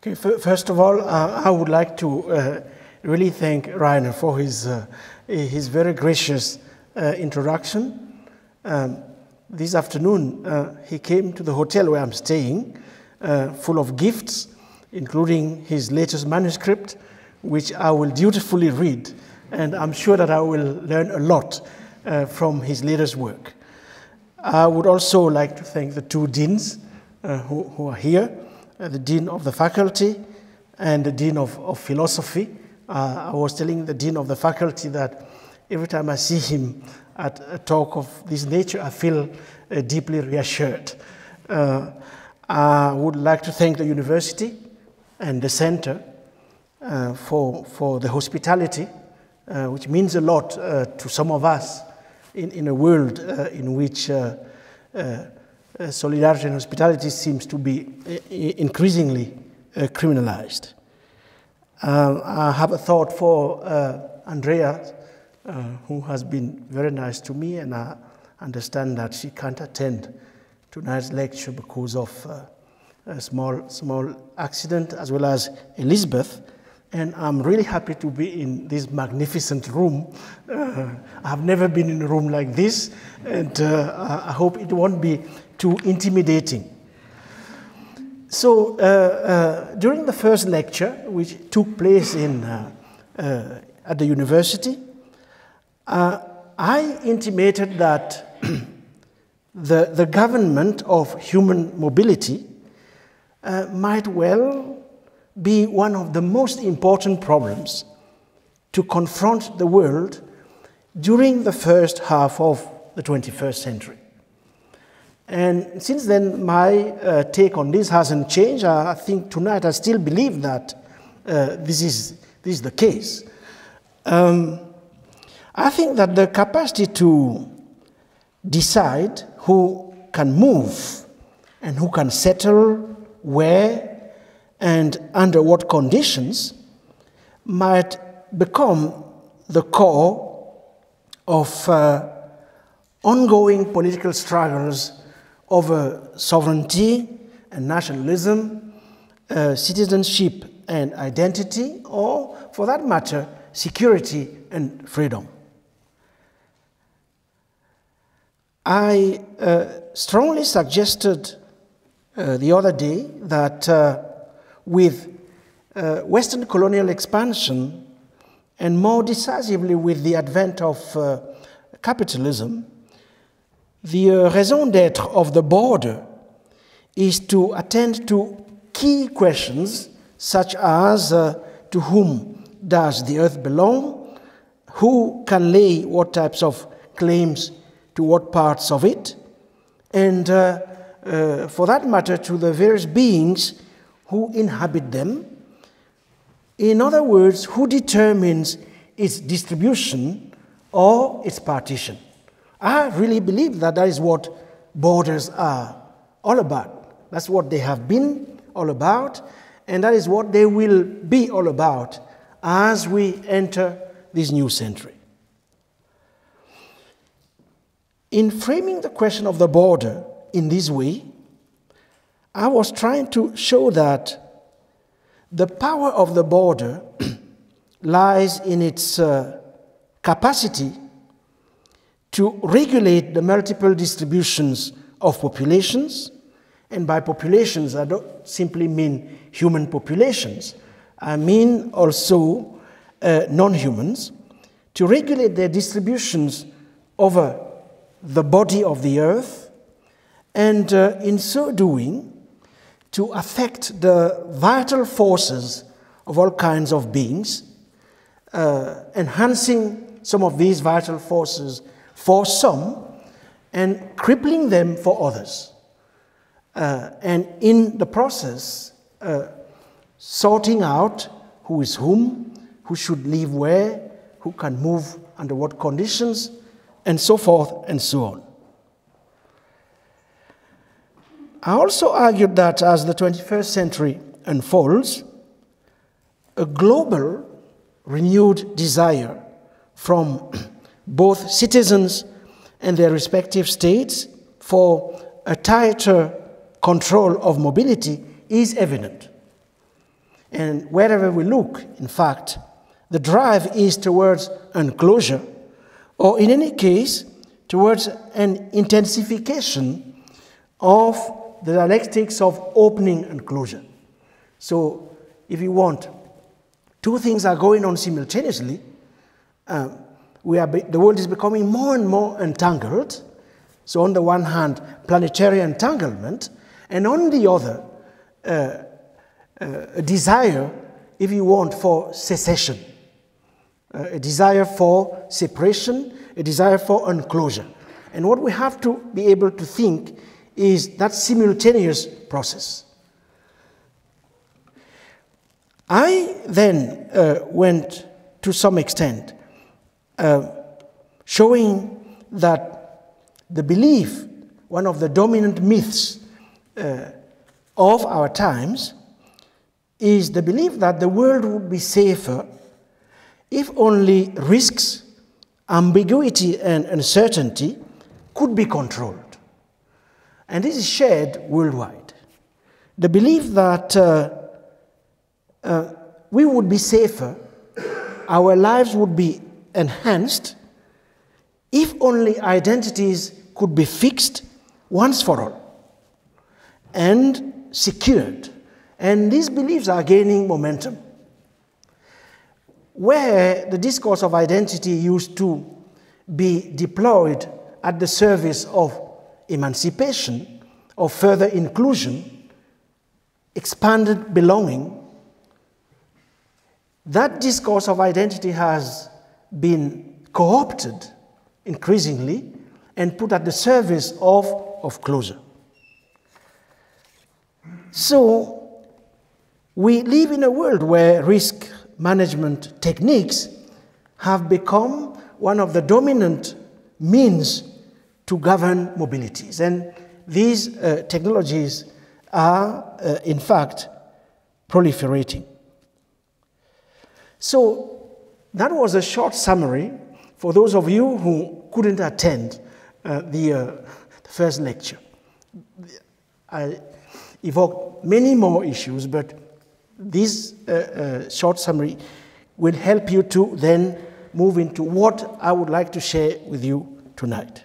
Okay, first of all, I would like to really thank Rainer for his very gracious introduction. This afternoon, he came to the hotel where I'm staying, full of gifts, including his latest manuscript, which I will dutifully read, and I'm sure that I will learn a lot from his latest work. I would also like to thank the two deans who are here, the Dean of the Faculty and the Dean of Philosophy. I was telling the Dean of the Faculty that every time I see him at a talk of this nature, I feel deeply reassured. I would like to thank the university and the center for the hospitality, which means a lot to some of us in a world in which solidarity and hospitality seems to be increasingly criminalized. I have a thought for Andrea, who has been very nice to me, and I understand that she can't attend tonight's lecture because of a small accident, as well as Elizabeth. And I'm really happy to be in this magnificent room. I have never been in a room like this, and I hope it won't be too intimidating. So during the first lecture, which took place at the university, I intimated that the government of human mobility might well be one of the most important problems to confront the world during the first half of the 21st century. And since then, my take on this hasn't changed. I think tonight I still believe that this is the case. I think that the capacity to decide who can move and who can settle where and under what conditions might become the core of ongoing political struggles over sovereignty and nationalism, citizenship and identity, or, for that matter, security and freedom. I strongly suggested the other day that with Western colonial expansion, and more decisively with the advent of capitalism, the raison d'être of the border is to attend to key questions such as to whom does the earth belong, who can lay what types of claims to what parts of it, and for that matter to the various beings who inhabit them. In other words, who determines its distribution or its partition. I really believe that that is what borders are all about. That's what they have been all about, and that is what they will be all about as we enter this new century. In framing the question of the border in this way, I was trying to show that the power of the border lies in its capacity to regulate the multiple distributions of populations, and by populations I don't simply mean human populations, I mean also non-humans, to regulate their distributions over the body of the earth, and in so doing, to affect the vital forces of all kinds of beings, enhancing some of these vital forces for some and crippling them for others. And in the process, sorting out who is whom, who should live where, who can move under what conditions, and so forth and so on. I also argued that as the 21st century unfolds, a global renewed desire from both citizens and their respective states for a tighter control of mobility is evident. And wherever we look, in fact, the drive is towards enclosure, or in any case, towards an intensification of the dialectics of opening and closure. So, if you want, two things are going on simultaneously. The world is becoming more and more entangled. So, on the one hand, planetary entanglement, and on the other, a desire, if you want, for secession, a desire for separation, a desire for enclosure. And what we have to be able to think is that simultaneous process. I then went to some extent showing that the belief, one of the dominant myths of our times, is the belief that the world would be safer if only risks, ambiguity, and uncertainty could be controlled. And this is shared worldwide. The belief that we would be safer, our lives would be enhanced, if only identities could be fixed once for all and secured. And these beliefs are gaining momentum. Where the discourse of identity used to be deployed at the service of emancipation, of further inclusion, expanded belonging, that discourse of identity has been co-opted increasingly and put at the service of closure. So, we live in a world where risk management techniques have become one of the dominant means to govern mobilities. And these technologies are, in fact, proliferating. So that was a short summary for those of you who couldn't attend the first lecture. I evoked many more issues, but this short summary will help you to then move into what I would like to share with you tonight.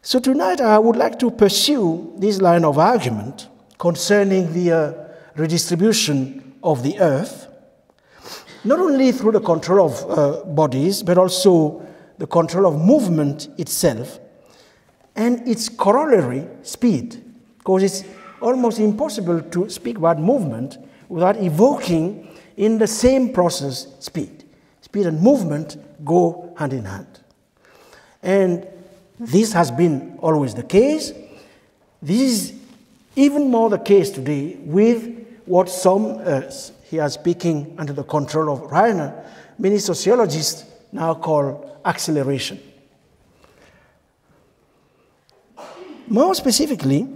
So tonight I would like to pursue this line of argument concerning the redistribution of the earth, not only through the control of bodies, but also the control of movement itself and its corollary, speed, because it's almost impossible to speak about movement without evoking in the same process speed. Speed and movement go hand in hand. And this has been always the case. This is even more the case today with what some, here speaking under the control of Reiner, many sociologists now call acceleration. More specifically,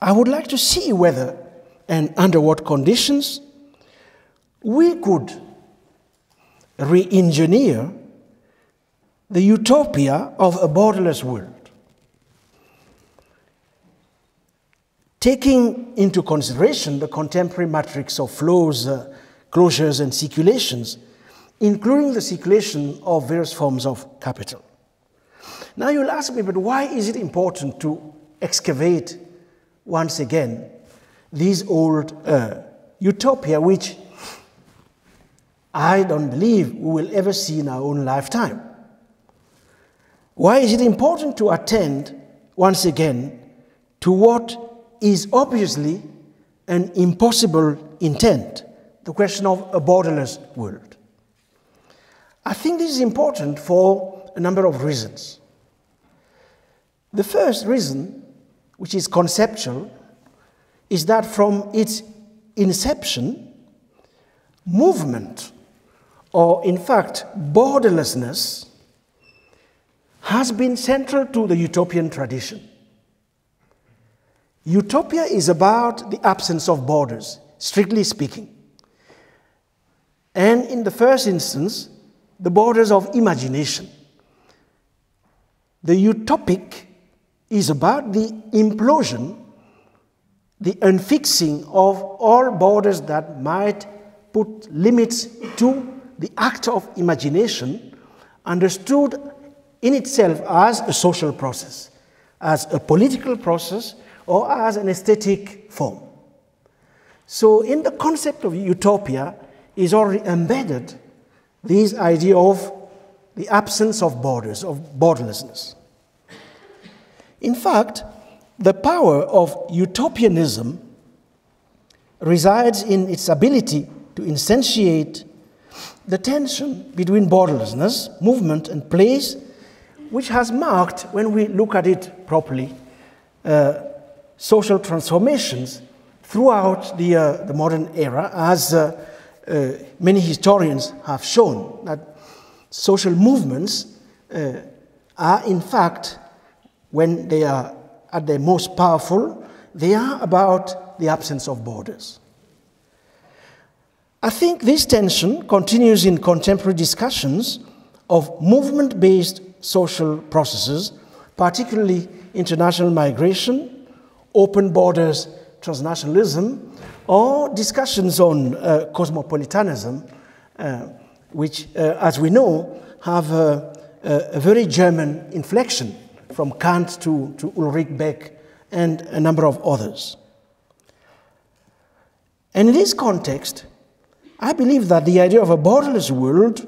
I would like to see whether and under what conditions we could re-engineer the utopia of a borderless world, taking into consideration the contemporary matrix of flows, closures, and circulations, including the circulation of various forms of capital. Now you'll ask me, but why is it important to excavate once again this old utopia, which I don't believe we will ever see in our own lifetime? Why is it important to attend once again to what is obviously an impossible intent, the question of a borderless world? I think this is important for a number of reasons. The first reason, which is conceptual, is that from its inception, movement, or in fact borderlessness, has been central to the utopian tradition. Utopia is about the absence of borders, strictly speaking. And in the first instance, the borders of imagination. The utopic is about the implosion the unfixing of all borders that might put limits to the act of imagination, understood in itself as a social process, as a political process, or as an aesthetic form. So in the concept of utopia is already embedded this idea of the absence of borders, of borderlessness. In fact, the power of utopianism resides in its ability to instantiate the tension between borderlessness, movement, and place, which has marked, when we look at it properly, social transformations throughout the modern era, as many historians have shown, that social movements are, in fact, when they are at their most powerful, they are about the absence of borders. I think this tension continues in contemporary discussions of movement-based social processes, particularly international migration, open borders, transnationalism, or discussions on cosmopolitanism, which, as we know, have a very German inflection from Kant to Ulrich Beck and a number of others. And in this context, I believe that the idea of a borderless world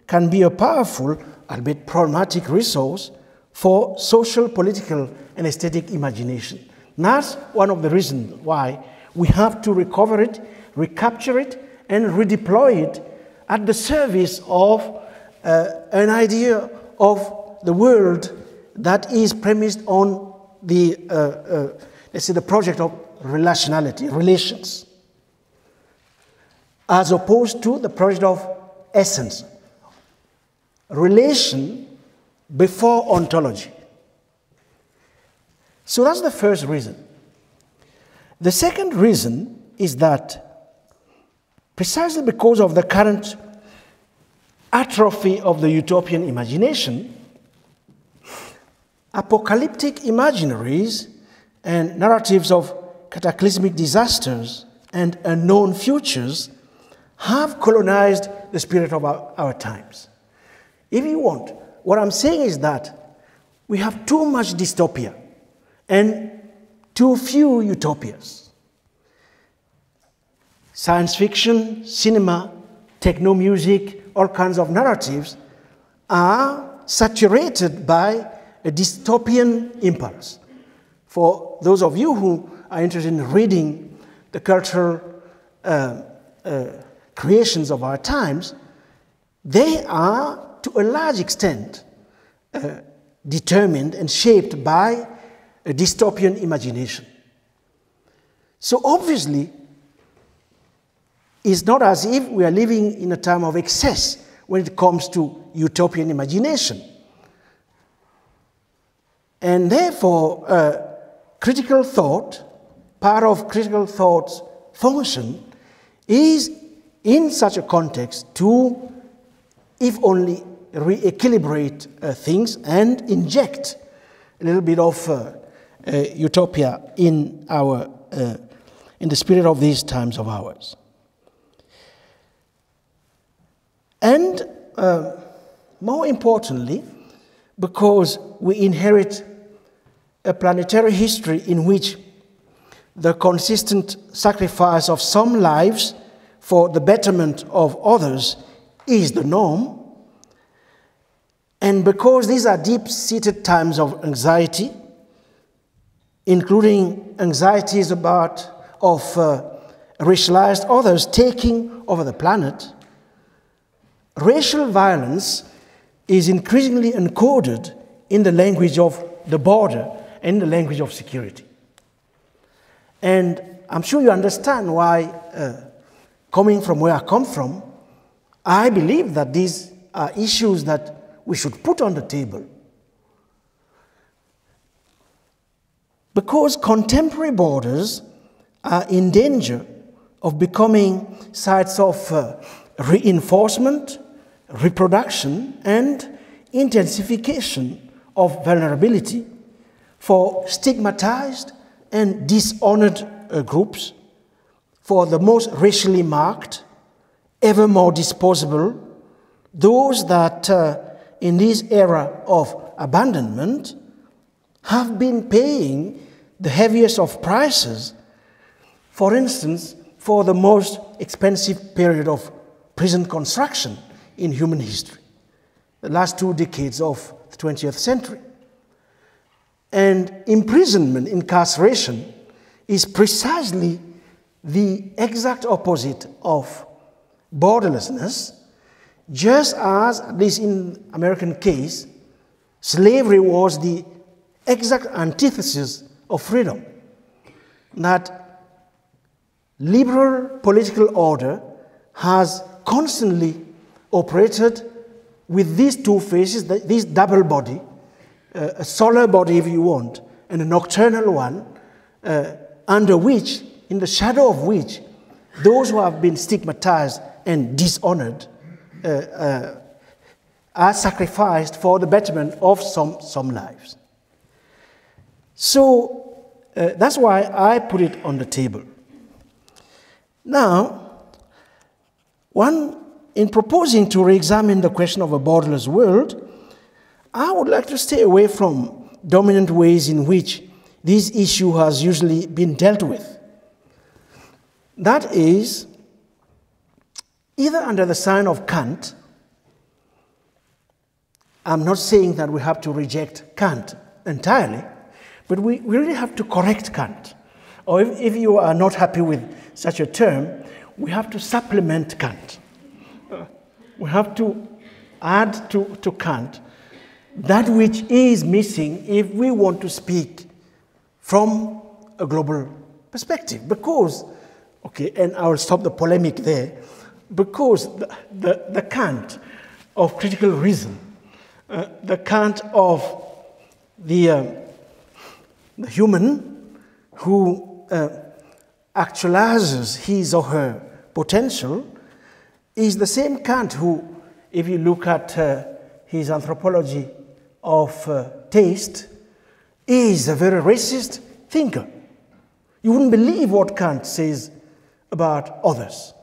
can be a powerful, albeit problematic, resource for social, political, and aesthetic imagination. And that's one of the reasons why we have to recover it, recapture it, and redeploy it at the service of an idea of the world that is premised on the, let's say, the project of relationality, relations, as opposed to the project of essence, relation before ontology. So that's the first reason. The second reason is that precisely because of the current atrophy of the utopian imagination, apocalyptic imaginaries and narratives of cataclysmic disasters and unknown futures have colonized the spirit of our times. If you want, what I'm saying is that we have too much dystopia and too few utopias. Science fiction, cinema, techno music, all kinds of narratives are saturated by a dystopian impulse. For those of you who are interested in reading the cultural creations of our times, they are, to a large extent, determined and shaped by a dystopian imagination. So obviously, it's not as if we are living in a time of excess when it comes to utopian imagination. And therefore, critical thought, part of critical thought's function is, in such a context, to, if only, re-equilibrate things and inject a little bit of utopia in the spirit of these times of ours. And more importantly, because we inherit a planetary history in which the consistent sacrifice of some lives for the betterment of others is the norm, and because these are deep-seated times of anxiety, including anxieties of racialized others taking over the planet, racial violence is increasingly encoded in the language of the border and the language of security. And I'm sure you understand why, coming from where I come from, I believe that these are issues that we should put on the table. Because contemporary borders are in danger of becoming sites of reinforcement, reproduction, and intensification of vulnerability for stigmatized and dishonored groups, for the most racially marked, ever more disposable, those that in this era of abandonment have been paying the heaviest of prices, for instance, for the most expensive period of prison construction in human history, the last 2 decades of the 20th century. And imprisonment, incarceration, is precisely the exact opposite of borderlessness, just as, at least in American case, slavery was the exact antithesis of freedom. That liberal political order has constantly operated with these two faces, this double body, a solar body if you want, and a nocturnal one, under which, in the shadow of which, those who have been stigmatized and dishonored are sacrificed for the betterment of some lives. So that's why I put it on the table. Now, in proposing to re-examine the question of a borderless world, I would like to stay away from dominant ways in which this issue has usually been dealt with. That is, either under the sign of Kant. I'm not saying that we have to reject Kant entirely, but we really have to correct Kant. Or if you are not happy with such a term, we have to supplement Kant. We have to add to Kant that which is missing if we want to speak from a global perspective. Because, okay, and I will stop the polemic there, because the Kant of critical reason, the Kant of the human who actualizes his or her potential, is the same Kant who, if you look at his anthropology of taste, is a very racist thinker. You wouldn't believe what Kant says about others.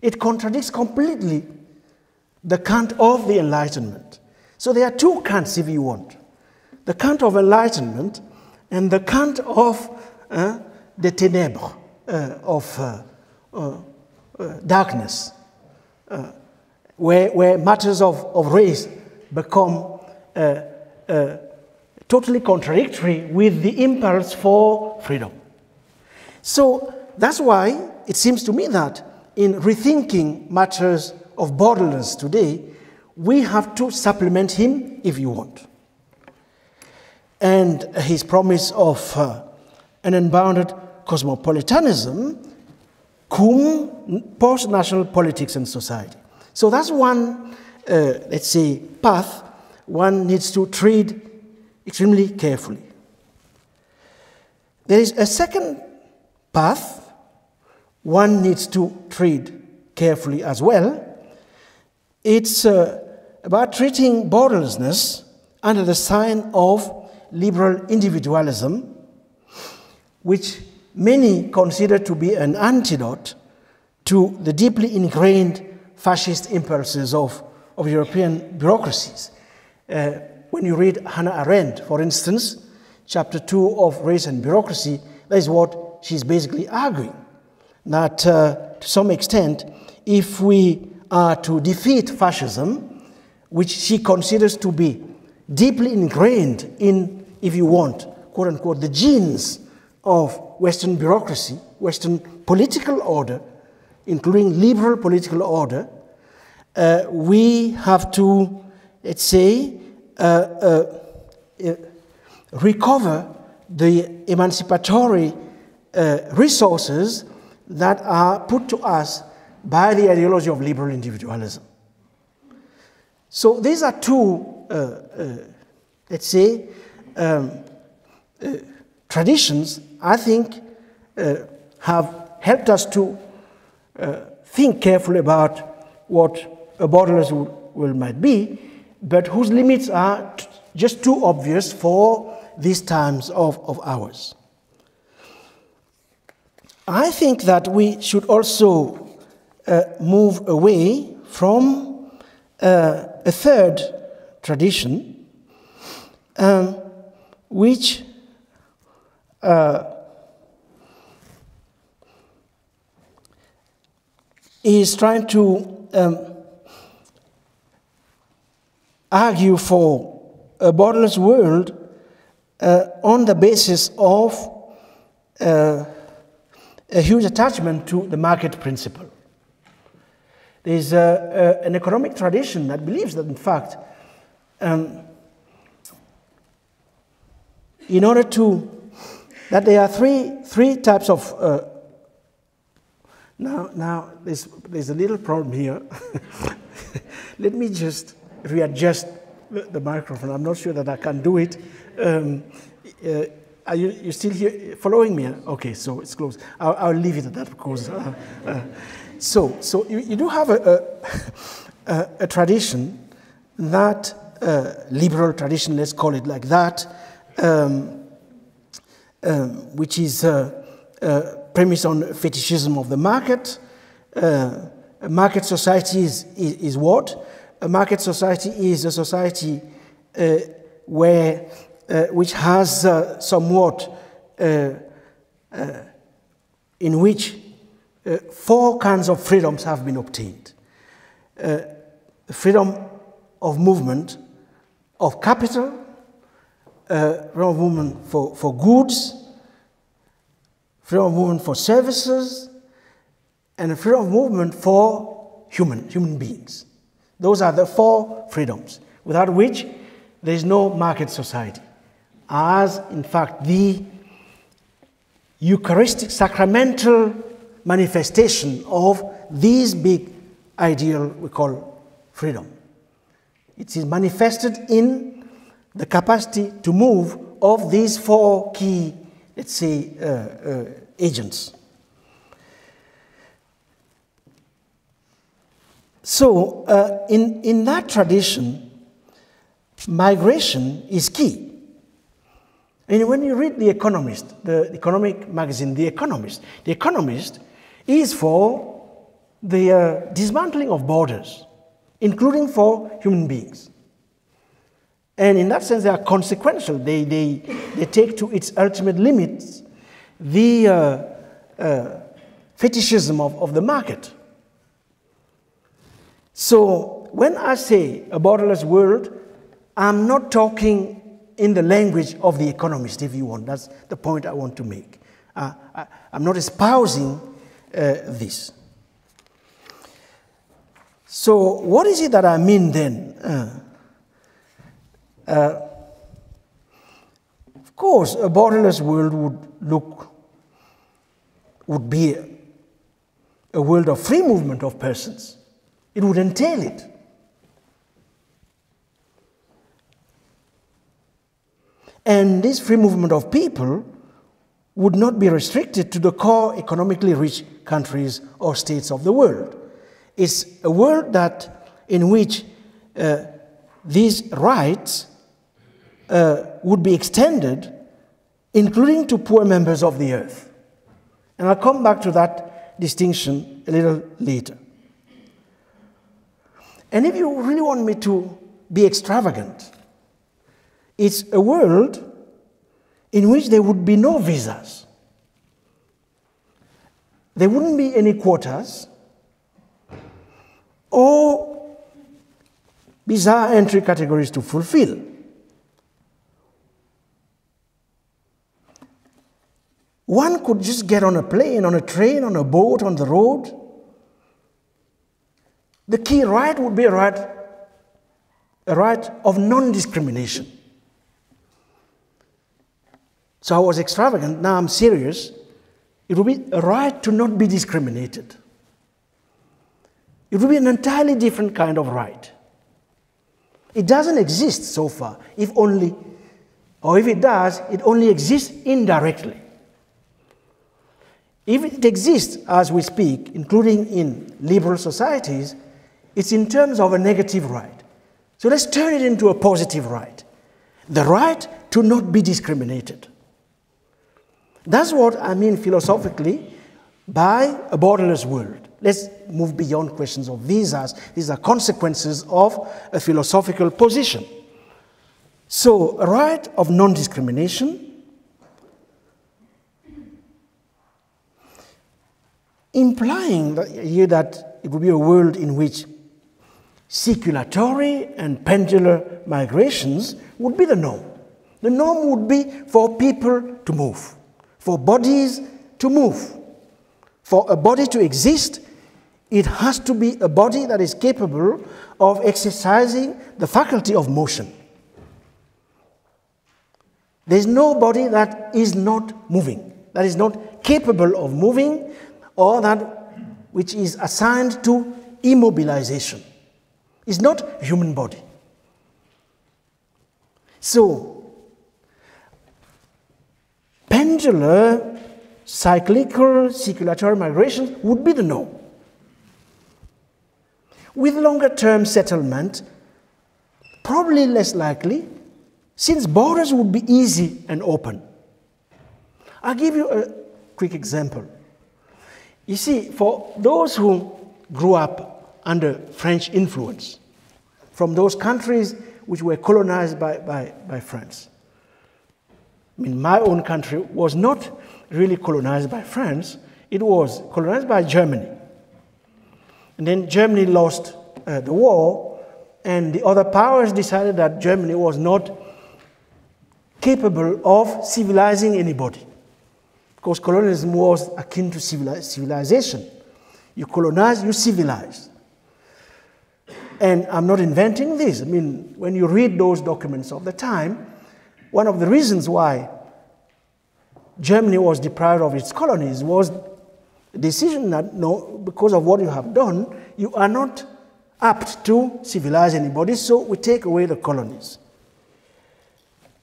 It contradicts completely the Kant of the Enlightenment. So there are two Kants, if you want. The Kant of Enlightenment and the Kant of the ténèbres, of darkness, where matters of race become totally contradictory with the impulse for freedom. So that's why it seems to me that in rethinking matters of borderlessness today, we have to supplement him if you want. And his promise of an unbounded cosmopolitanism cum post-national politics and society. So that's one, let's say, path one needs to tread extremely carefully. There is a second path one needs to tread carefully as well. It's about treating borderlessness under the sign of liberal individualism, which many consider to be an antidote to the deeply ingrained fascist impulses of European bureaucracies. When you read Hannah Arendt, for instance, chapter 2 of Race and Bureaucracy, that is what she's basically arguing. That to some extent, if we are to defeat fascism, which she considers to be deeply ingrained in, if you want, quote unquote, the genes of Western bureaucracy, Western political order, including liberal political order, we have to, let's say, recover the emancipatory resources that are put to us by the ideology of liberal individualism. So these are two, let's say, traditions I think have helped us to think carefully about what a borderless world might be, but whose limits are just too obvious for these times of ours. I think that we should also move away from a third tradition, which is trying to argue for a borderless world on the basis of a huge attachment to the market principle. There is an economic tradition that believes that, in fact, in order to, that there are three types of, now there's a little problem here. Let me just readjust the microphone. I'm not sure that I can do it. Are you still here following me? Okay, so it's close. I'll leave it at that because. So you do have a tradition, that liberal tradition, let's call it like that, which is premised on fetishism of the market. A market society is what? A market society is a society which has somewhat in which four kinds of freedoms have been obtained. Freedom of movement of capital, freedom of movement for goods, freedom of movement for services, and freedom of movement for human beings. Those are the four freedoms, without which there is no market society, as in fact the Eucharistic sacramental manifestation of this big ideal we call freedom. It is manifested in the capacity to move of these four key, let's say, agents. So, in that tradition, migration is key. And when you read The Economist, the economic magazine, The Economist is for the dismantling of borders, including for human beings. And in that sense, they are consequential. They take to its ultimate limits the fetishism of the market. So when I say a borderless world, I'm not talking in the language of The Economist, if you want. That's the point I want to make. I'm not espousing this. So what is it that I mean then? Of course, a borderless world would be a world of free movement of persons. It would entail it. And this free movement of people would not be restricted to the core economically rich countries or states of the world. It's a world in which these rights would be extended, including to poor members of the earth. And I'll come back to that distinction a little later. And if you really want me to be extravagant, it's a world in which there would be no visas. There wouldn't be any quotas or bizarre entry categories to fulfill. One could just get on a plane, on a train, on a boat, on the road. The key right would be a right of non-discrimination. So I was extravagant, now I'm serious. It would be a right to not be discriminated. It would be an entirely different kind of right. It doesn't exist so far, if it does, it only exists indirectly. If it exists as we speak, including in liberal societies, it's in terms of a negative right. So let's turn it into a positive right. The right to not be discriminated. That's what I mean philosophically by a borderless world. Let's move beyond questions of visas. These are consequences of a philosophical position. So, a right of non-discrimination implying that it would be a world in which circulatory and pendular migrations would be the norm. The norm would be for people to move, for bodies to move. For a body to exist, it has to be a body that is capable of exercising the faculty of motion. There is no body that is not moving, that is not capable of moving, or that which is assigned to immobilization. It's not a human body. So, pendular, cyclical, circulatory migrations would be the norm. With longer-term settlement, probably less likely, since borders would be easy and open. I'll give you a quick example. You see, for those who grew up under French influence, from those countries which were colonized by France. I mean, my own country was not really colonized by France, it was colonized by Germany. And then Germany lost the war, and the other powers decided that Germany was not capable of civilizing anybody. Because colonialism was akin to civilization. You colonize, you civilize. And I'm not inventing this. I mean, when you read those documents of the time, one of the reasons why Germany was deprived of its colonies was the decision that, no, because of what you have done, you are not apt to civilize anybody, so we take away the colonies.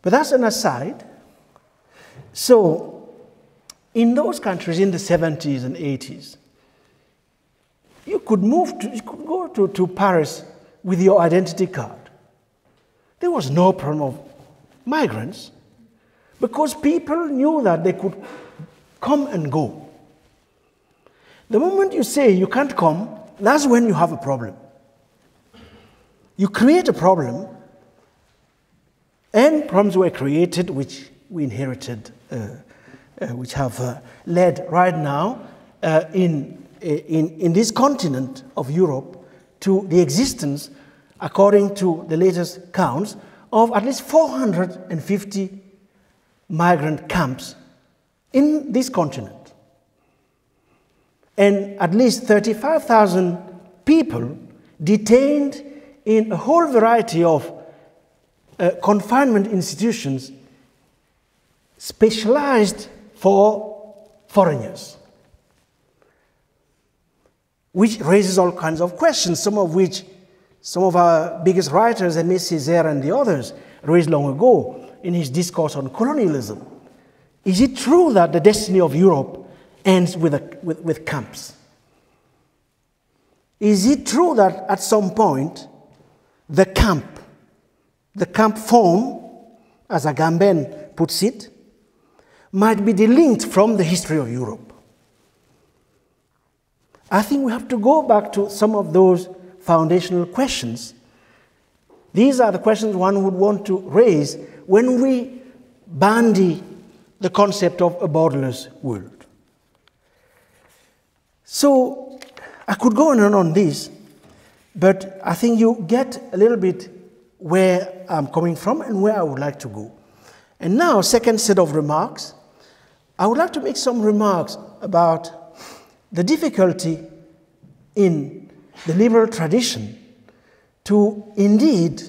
But that's an aside. So, in those countries in the 70s and 80s, you could go to Paris with your identity card. There was no problem of migrants because people knew that they could come and go. The moment you say you can't come, that's when you have a problem. You create a problem, and problems were created which we inherited, which have led right now in this continent of Europe to the existence, according to the latest counts, of at least 450 migrant camps in this continent. And at least 35,000 people detained in a whole variety of confinement institutions specialized for foreigners, which raises all kinds of questions, some of which some of our biggest writers, Aimé Césaire and the others, raised long ago in his discourse on colonialism. Is it true that the destiny of Europe ends with camps? Is it true that at some point the camp form, as Agamben puts it, might be delinked from the history of Europe? I think we have to go back to some of those foundational questions. These are the questions one would want to raise when we bandy the concept of a borderless world. So I could go on this, but I think you get a little bit where I'm coming from and where I would like to go. And now, second set of remarks, I would like to make some remarks about the difficulty in the liberal tradition to indeed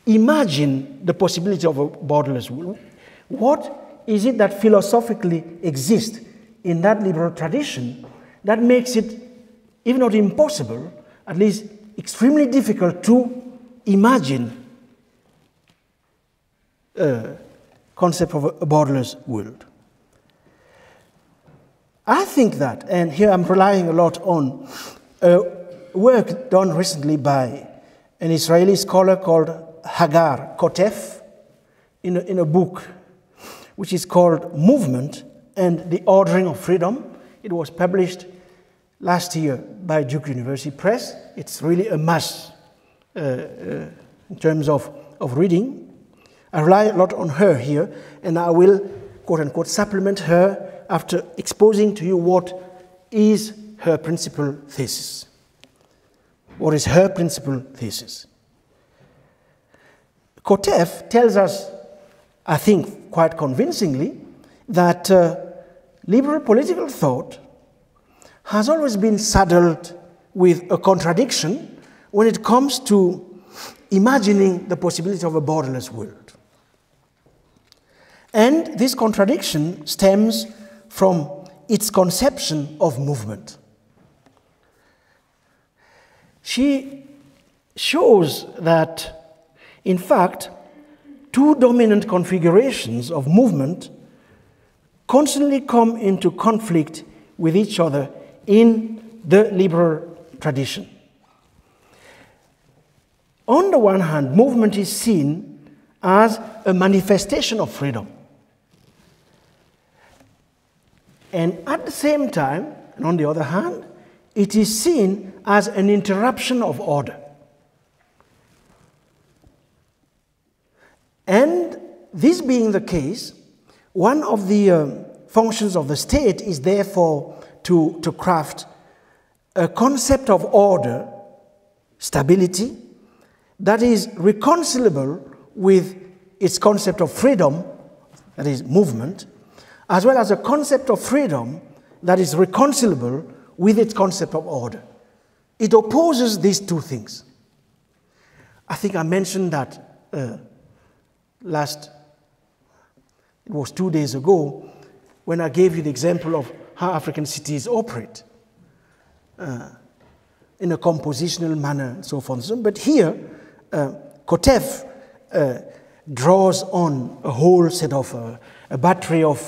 imagine the possibility of a borderless world. What is it that philosophically exists in that liberal tradition that makes it, if not impossible, at least extremely difficult to imagine a concept of a borderless world? I think that, and here I'm relying a lot on work done recently by an Israeli scholar called Hagar Kotef in a book which is called Movement and the Ordering of Freedom. It was published last year by Duke University Press. It's really a must in terms of reading. I rely a lot on her here, and I will, quote unquote, supplement her after exposing to you what is her principal thesis. What is her principal thesis? Kotef tells us, I think quite convincingly, that liberal political thought has always been saddled with a contradiction when it comes to imagining the possibility of a borderless world. And this contradiction stems from its conception of movement. She shows that, in fact, two dominant configurations of movement constantly come into conflict with each other in the liberal tradition. On the one hand, movement is seen as a manifestation of freedom. And at the same time, and on the other hand, it is seen as an interruption of order. And this being the case, one of the functions of the state is therefore to craft a concept of order, stability, that is reconcilable with its concept of freedom, that is movement, as well as a concept of freedom that is reconcilable with its concept of order. It opposes these two things. I think I mentioned that it was 2 days ago, when I gave you the example of how African cities operate in a compositional manner and so forth. But here, Kotef draws on a whole set of, a battery of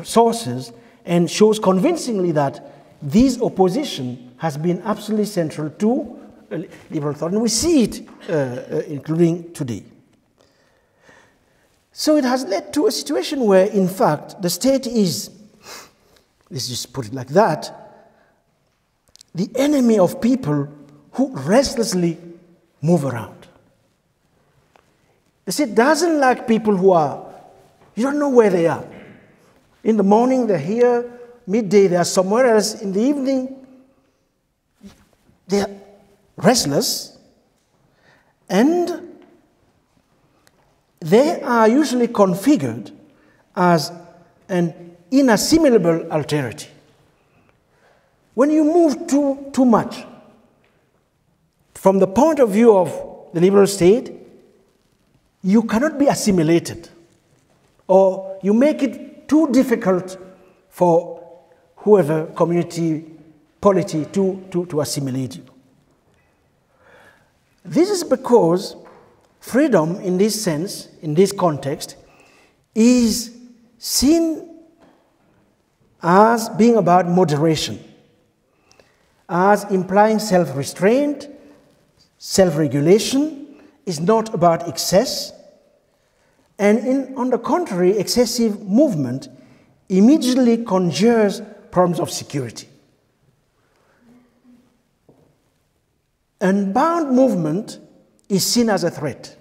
sources and shows convincingly that this opposition has been absolutely central to liberal thought, and we see it including today. So it has led to a situation where, in fact, the state is, let's just put it like that, the enemy of people who restlessly move around. The state doesn't like people who are, you don't know where they are. In the morning they're here, midday they are somewhere else, in the evening they're restless, and they are usually configured as an inassimilable alterity. When you move too much, from the point of view of the liberal state, you cannot be assimilated, or you make it too difficult for whoever community, polity to assimilate you. This is because freedom, in this sense, in this context, is seen as being about moderation, as implying self-restraint, self-regulation, is not about excess, and on the contrary, excessive movement immediately conjures problems of security. Unbound movement is seen as a threat.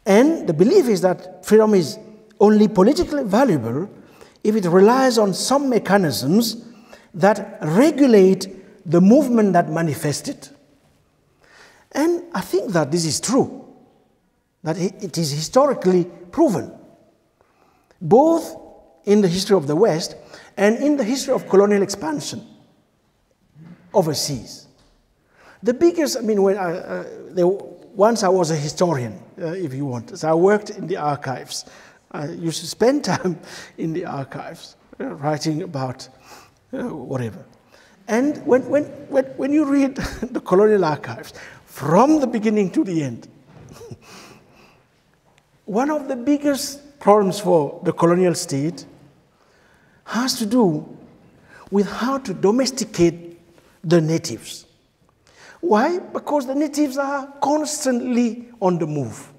And the belief is that freedom is only politically valuable if it relies on some mechanisms that regulate the movement that manifests it. And I think that this is true, that it is historically proven, both in the history of the West and in the history of colonial expansion overseas. The biggest, I mean, once I was a historian, if you want. So I worked in the archives. I used to spend time in the archives, writing about whatever. And when you read the colonial archives, from the beginning to the end, one of the biggest problems for the colonial state has to do with how to domesticate the natives. Why? Because the natives are constantly on the move.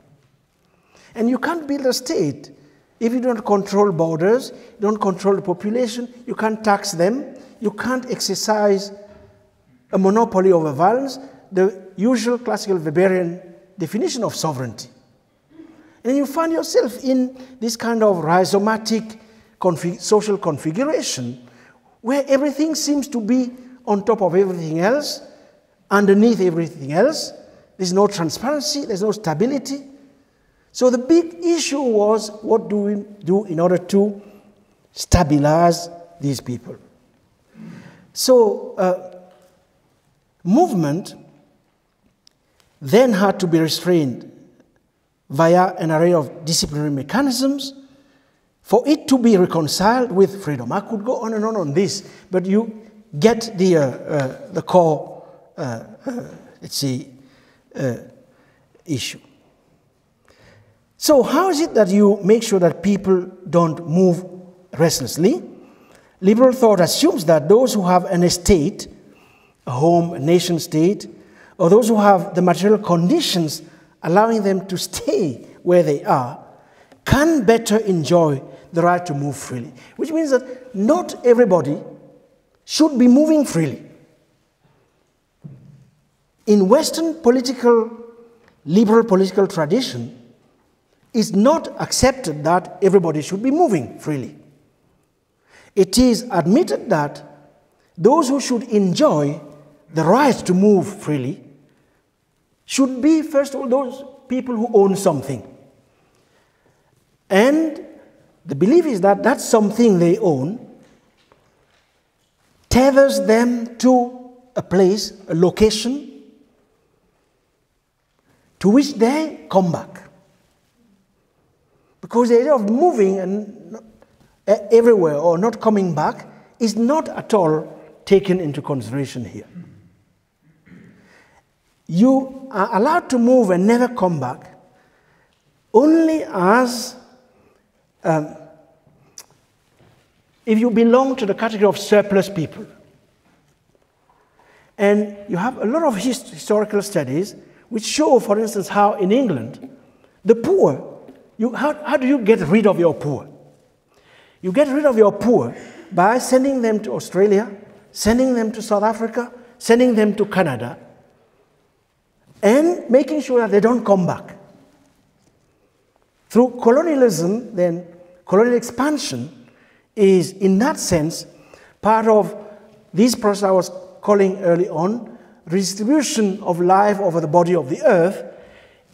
And you can't build a state If you don't control borders, you don't control the population, you can't tax them, you can't exercise a monopoly over violence, the usual classical Weberian definition of sovereignty. And you find yourself in this kind of rhizomatic social configuration where everything seems to be on top of everything else, underneath everything else. There's no transparency, there's no stability. So the big issue was, what do we do in order to stabilize these people? So movement then had to be restrained via an array of disciplinary mechanisms for it to be reconciled with freedom. I could go on and on this, but you get the core, let's say, issue. So how is it that you make sure that people don't move restlessly? Liberal thought assumes that those who have an estate, a home, a nation state, or those who have the material conditions allowing them to stay where they are, can better enjoy the right to move freely. Which means that not everybody should be moving freely. In Western liberal political tradition, it's not accepted that everybody should be moving freely. It is admitted that those who should enjoy the right to move freely should be, first of all, those people who own something. And the belief is that that something they own tethers them to a place, a location, to which they come back. Because the idea of moving and everywhere or not coming back is not at all taken into consideration here. You are allowed to move and never come back only as if you belong to the category of surplus people. And you have a lot of historical studies which show, for instance, how in England, the poor, how do you get rid of your poor? You get rid of your poor by sending them to Australia, sending them to South Africa, sending them to Canada, and making sure that they don't come back. Through colonialism, then, colonial expansion is, in that sense, part of this process I was calling early on, redistribution of life over the body of the earth,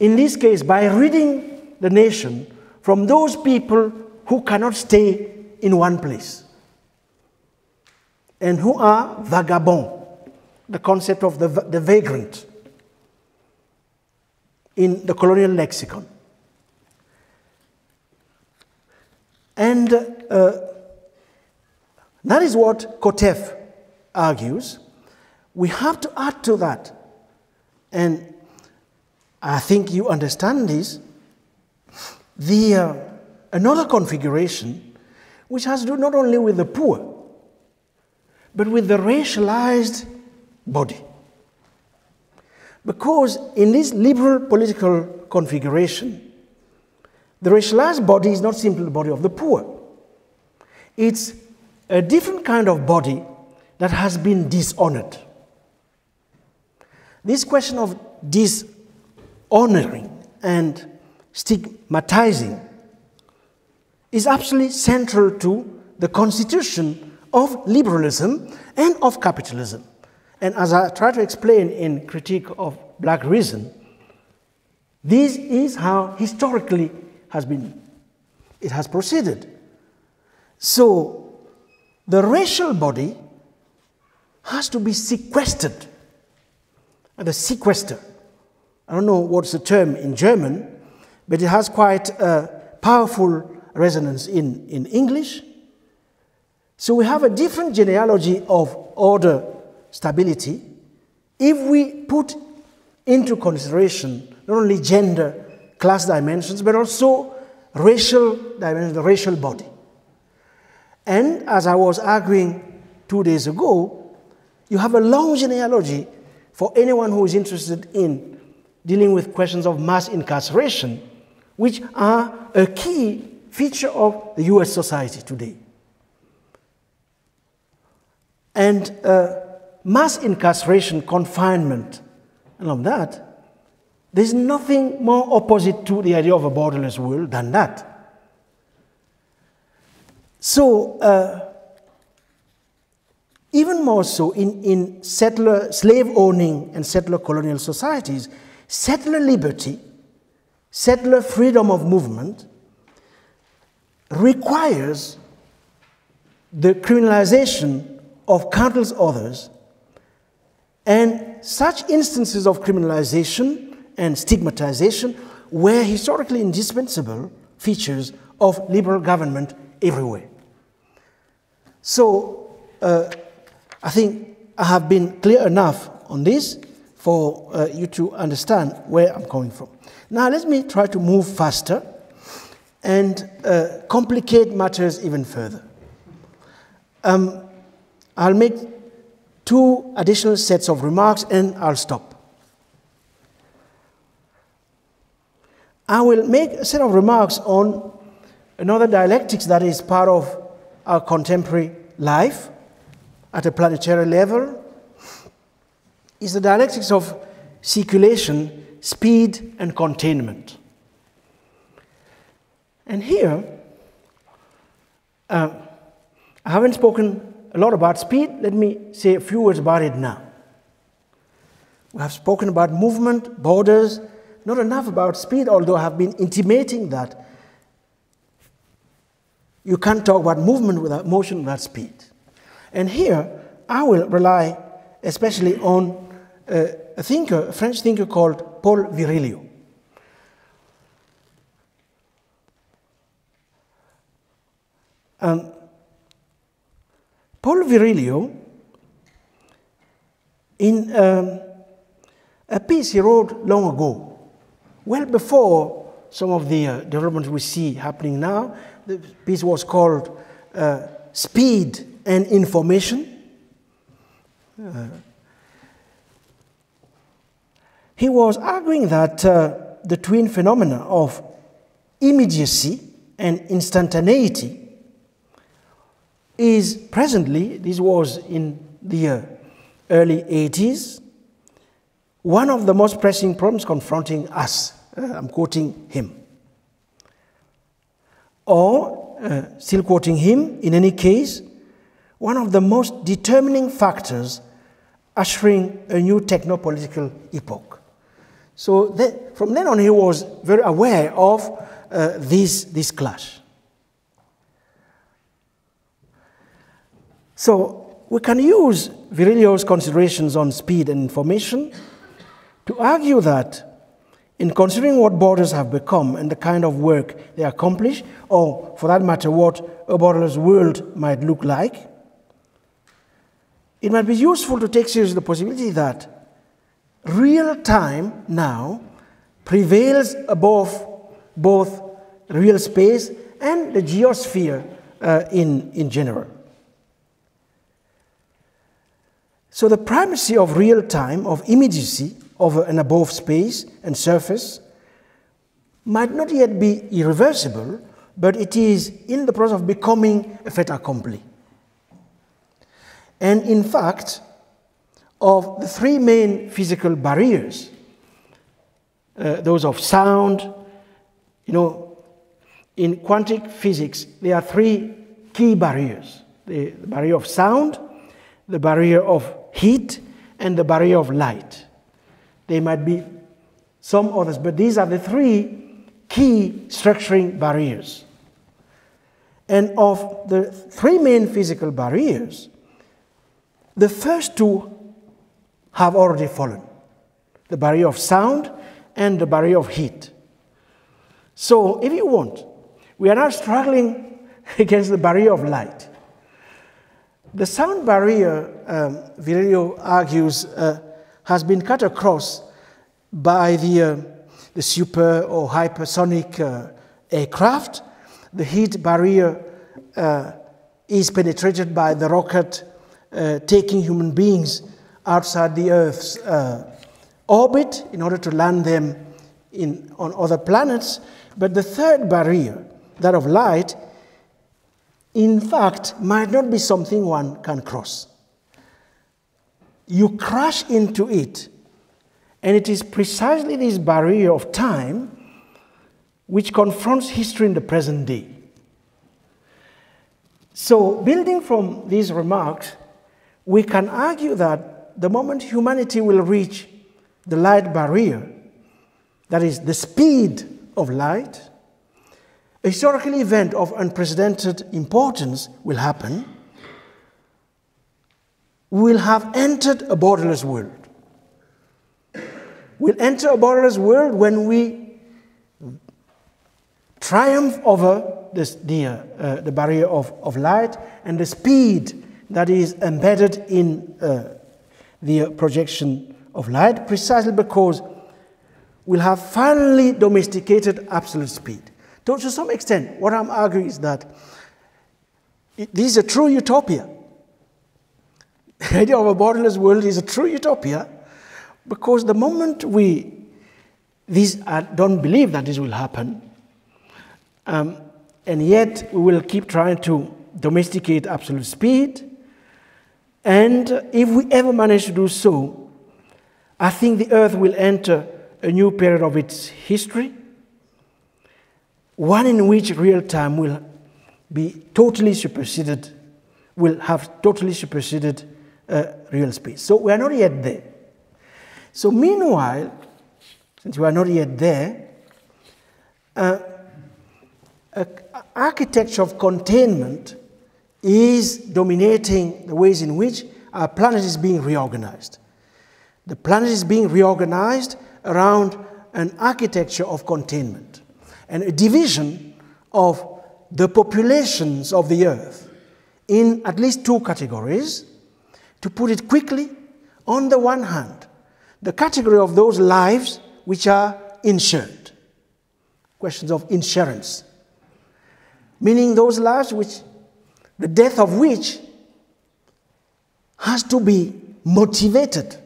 in this case by ridding the nation from those people who cannot stay in one place and who are vagabonds, the concept of the vagrant in the colonial lexicon. And that is what Kotef argues. We have to add to that, and I think you understand this, another configuration which has to do not only with the poor, but with the racialized body. Because in this liberal political configuration, the racialized body is not simply the body of the poor. It's a different kind of body that has been dishonored. This question of dishonoring and stigmatizing is absolutely central to the constitution of liberalism and of capitalism. And as I try to explain in Critique of Black Reason, this is how historically it has proceeded. So the racial body has to be sequestered. The sequester. I don't know what's the term in German, but it has quite a powerful resonance in English. So we have a different genealogy of order stability if we put into consideration not only gender, class dimensions, but also racial dimensions, the racial body. And as I was arguing 2 days ago, you have a long genealogy for anyone who is interested in dealing with questions of mass incarceration, which are a key feature of the US society today. And mass incarceration, confinement, and all that, there's nothing more opposite to the idea of a borderless world than that. So, even more so in settler, slave-owning and settler colonial societies, settler liberty, settler freedom of movement requires the criminalization of countless others, and such instances of criminalization and stigmatization were historically indispensable features of liberal government everywhere. So, I think I have been clear enough on this for you to understand where I'm coming from. Now let me try to move faster and complicate matters even further. I'll make 2 additional sets of remarks and I'll stop. I will make a set of remarks on another dialectics that is part of our contemporary life at a planetary level. Is the dialectics of circulation, speed, and containment. And here, I haven't spoken a lot about speed. Let me say a few words about it now. We have spoken about movement, borders, not enough about speed, although I have been intimating that you can't talk about movement without motion, without speed. And here, I will rely especially on a thinker, a French thinker called Paul Virilio. Paul Virilio, in a piece he wrote long ago, well before some of the developments we see happening now, the piece was called Speed and Information. He was arguing that the twin phenomena of immediacy and instantaneity is presently, this was in the early 80s, one of the most pressing problems confronting us. I'm quoting him. Or, still quoting him, in any case, one of the most determining factors ushering a new techno-political epoch. So from then on, he was very aware of this clash. So we can use Virilio's considerations on speed and information to argue that in considering what borders have become and the kind of work they accomplish, or for that matter, what a borderless world might look like, it might be useful to take seriously the possibility that real time now prevails above both real space and the geosphere in general. So the primacy of real time, of immediacy over and above space and surface might not yet be irreversible, but it is in the process of becoming a fait accompli. And in fact, of the 3 main physical barriers, those of sound, in quantum physics, there are 3 key barriers. The barrier of sound, the barrier of heat, and the barrier of light. There might be some others, but these are the 3 key structuring barriers. And of the 3 main physical barriers, the first 2 have already fallen. The barrier of sound and the barrier of heat. So, if you want, we are now struggling against the barrier of light. The sound barrier, Virilio argues, has been cut across by the super or hypersonic aircraft. The heat barrier is penetrated by the rocket taking human beings outside the Earth's orbit in order to land them on other planets. But the third barrier that of light, in fact, might not be something one can cross. You crash into it, and it is precisely this barrier of time which confronts history in the present day. So, building from these remarks, we can argue that the moment humanity will reach the light barrier, that is, the speed of light, a historical event of unprecedented importance will happen. We will have entered a borderless world. We'll enter a borderless world when we triumph over the barrier of light and the speed that is embedded in the projection of light, precisely because we'll have finally domesticated absolute speed. To some extent, what I'm arguing is that this is a true utopia. The idea of a borderless world is a true utopia, because the moment I don't believe that this will happen, and yet we will keep trying to domesticate absolute speed, and if we ever manage to do so, I think the Earth will enter a new period of its history, one in which real time will be totally superseded, will have totally superseded real space. So we are not yet there. So meanwhile, since we are not yet there, architecture of containment is dominating the ways in which our planet is being reorganized. The planet is being reorganized around an architecture of containment and a division of the populations of the Earth in at least two categories. To put it quickly, on the one hand, the category of those lives which are insured, questions of insurance, meaning those lives which, the death of which has to be motivated,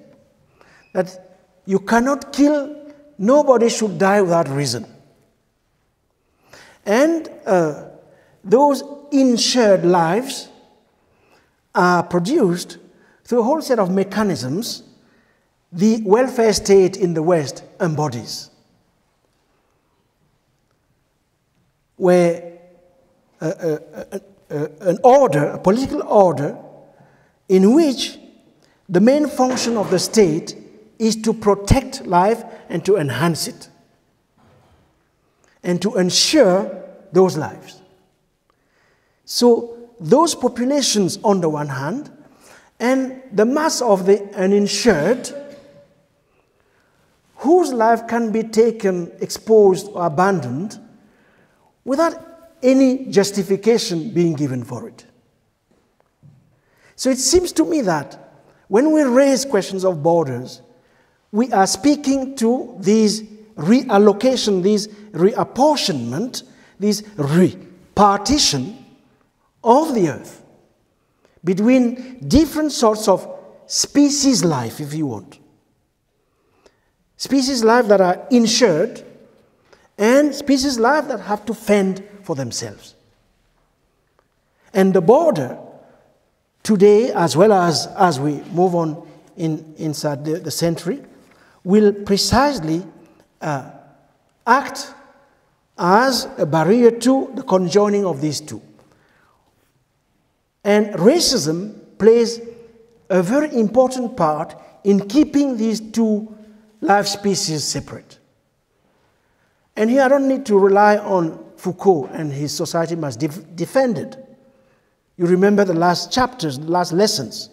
that you cannot kill, nobody should die without reason. And those insured lives are produced through a whole set of mechanisms the welfare state in the West embodies, where an order, a political order, in which the main function of the state is to protect life and to enhance it, and to ensure those lives. So those populations on the one hand, and the mass of the uninsured, whose life can be taken, exposed, or abandoned without any justification being given for it. So it seems to me that when we raise questions of borders, we are speaking to these reallocation, these reapportionment, this repartition of the Earth between different sorts of species life, if you want. Species life that are insured and species life that have to fend for themselves. And the border today, as well as we move on inside the century, will precisely act as a barrier to the conjoining of these two. And racism plays a very important part in keeping these two life species separate. And here I don't need to rely on Foucault and his Society Must Defend It. You remember the last chapters, the last lessons,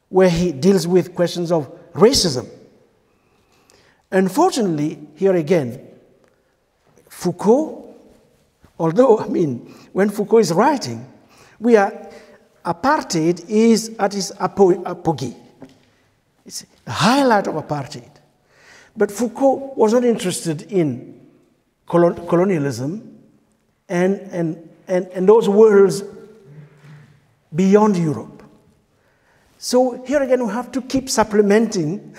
where he deals with questions of racism. Unfortunately, here again, Foucault, although, when Foucault is writing, apartheid is at its apogee. It's the highlight of apartheid. But Foucault was not interested in colonialism and those worlds beyond Europe. So here again we have to keep supplementing,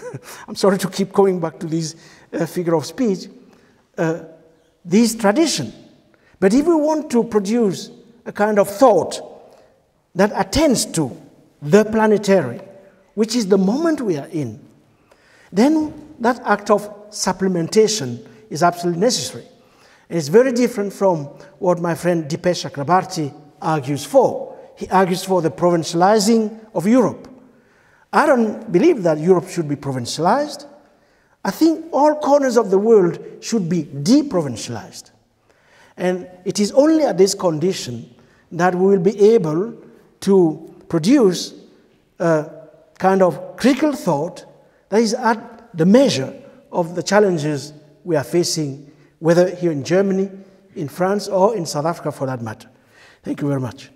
I'm sorry to keep going back to this figure of speech, this tradition. But if we want to produce a kind of thought that attends to the planetary, which is the moment we are in, then that act of supplementation is absolutely necessary. And it's very different from what my friend Dipesh Chakrabarty argues for. He argues for the provincializing of Europe. I don't believe that Europe should be provincialized. I think all corners of the world should be deprovincialized. And it is only at this condition that we will be able to produce a kind of critical thought that is at the measure of the challenges we are facing, whether here in Germany, in France, or in South Africa for that matter. Thank you very much.